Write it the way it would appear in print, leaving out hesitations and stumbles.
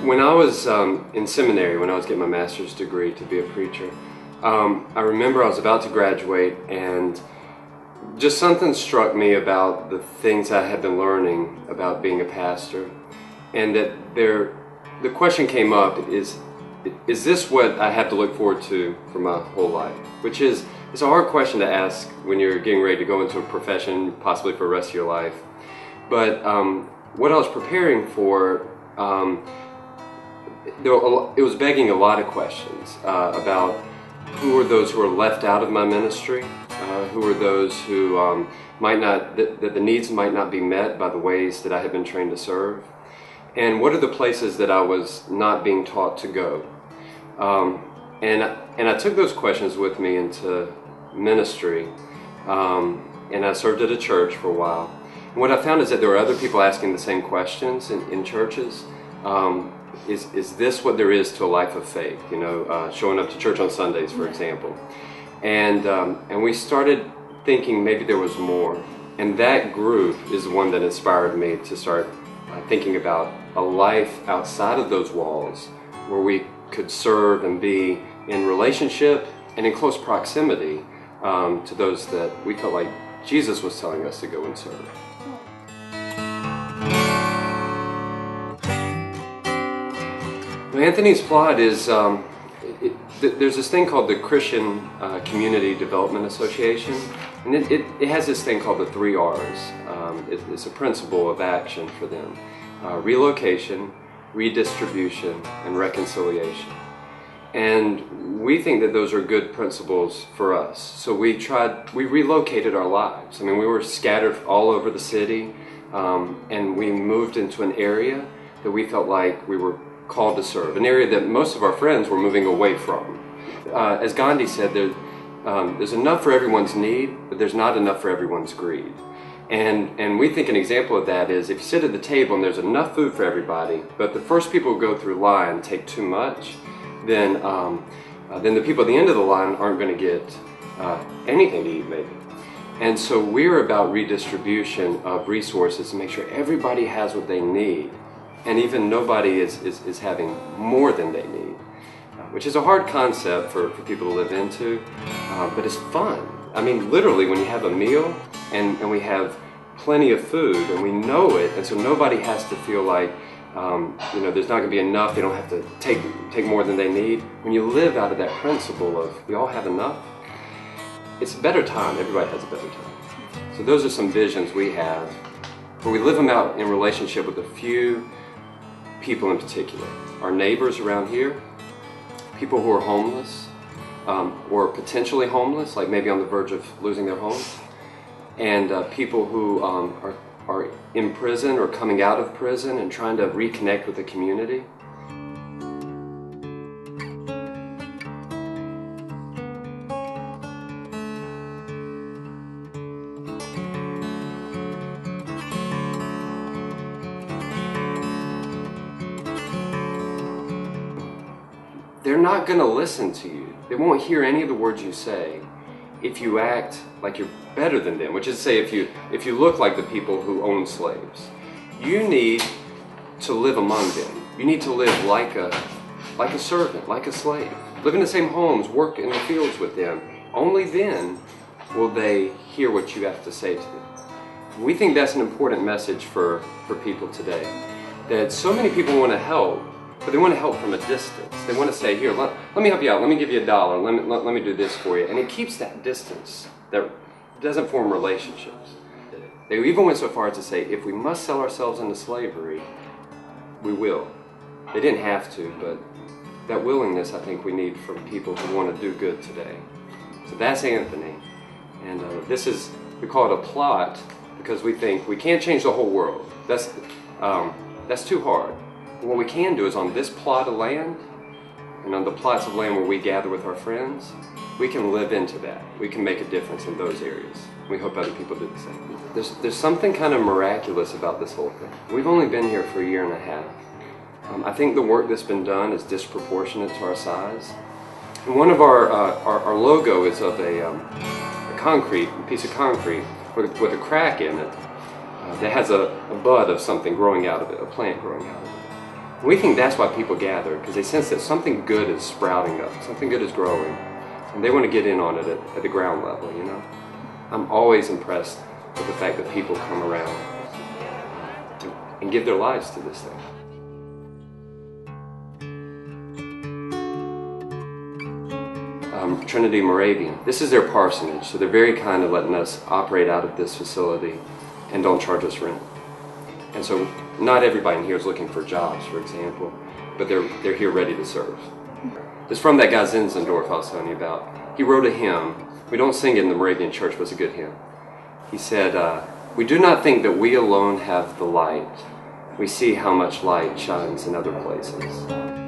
When I was in seminary, when I was getting my master's degree to be a preacher, I remember I was about to graduate, and just something struck me about the things I had been learning about being a pastor, and that the question came up, is this what I have to look forward to for my whole life? Which is, it's a hard question to ask when you're getting ready to go into a profession, possibly for the rest of your life. But what I was preparing for, it was begging a lot of questions about who are those who are left out of my ministry, who are those who might not, that the needs might not be met by the ways that I had been trained to serve, and what are the places that I was not being taught to go. And I took those questions with me into ministry, and I served at a church for a while. And what I found is that there were other people asking the same questions in churches. Is this what there is to a life of faith? You know, showing up to church on Sundays, for example. And we started thinking maybe there was more. And that group is the one that inspired me to start thinking about a life outside of those walls, where we could serve and be in relationship and in close proximity to those that we felt like Jesus was telling us to go and serve. Well, Anthony's Plot is, there's this thing called the Christian Community Development Association, and it has this thing called the 3 R's. It's a principle of action for them: relocation, redistribution, and reconciliation. And we think that those are good principles for us. So we relocated our lives. I mean, we were scattered all over the city, and we moved into an area that we felt like we were called to serve, an area that most of our friends were moving away from. As Gandhi said, there's enough for everyone's need, but there's not enough for everyone's greed. And we think an example of that is if you sit at the table and there's enough food for everybody, but the first people who go through line take too much, then the people at the end of the line aren't going to get anything to eat, maybe. And so we're about redistribution of resources to make sure everybody has what they need, and even nobody is having more than they need, which is a hard concept for people to live into, but it's fun. I mean, literally, when you have a meal and we have plenty of food and we know it, and so nobody has to feel like you know, there's not going to be enough, they don't have to take more than they need. When you live out of that principle of we all have enough, it's a better time. Everybody has a better time. So those are some visions we have, where we live them out in relationship with a few people in particular. Our neighbors around here, people who are homeless, or potentially homeless, like maybe on the verge of losing their homes, and people who are in prison or coming out of prison and trying to reconnect with the community. They're not going to listen to you. They won't hear any of the words you say if you act like you're better than them, which is to say, if you look like the people who own slaves. You need to live among them. You need to live like a servant, like a slave. Live in the same homes, work in the fields with them. Only then will they hear what you have to say to them. We think that's an important message for people today. That so many people want to help, but they want to help from a distance. They want to say, here, let me help you out, let me give you $1, let me do this for you. And it keeps that distance, that doesn't form relationships. They even went so far as to say, if we must sell ourselves into slavery, we will. They didn't have to, but that willingness I think we need from people who want to do good today. So that's Anthony. And we call it a plot because we think we can't change the whole world. That's too hard. What we can do is on this plot of land, and on the plots of land where we gather with our friends, we can live into that. We can make a difference in those areas. We hope other people do the same. There's something kind of miraculous about this whole thing. We've only been here for a year and a half. I think the work that's been done is disproportionate to our size. And one of our logo is of a piece of concrete with a crack in it that has a bud of something growing out of it, a plant growing out of it. We think that's why people gather, because they sense that something good is sprouting up, something good is growing, and they want to get in on it at the ground level, you know? I'm always impressed with the fact that people come around and give their lives to this thing. Trinity Moravian. This is their parsonage, so they're very kind of letting us operate out of this facility and don't charge us rent. And so not everybody in here is looking for jobs, for example, but they're here ready to serve. It's from that guy Zinzendorf I was telling you about. He wrote a hymn. We don't sing it in the Moravian church, but it's a good hymn. He said, "We do not think that we alone have the light. We see how much light shines in other places."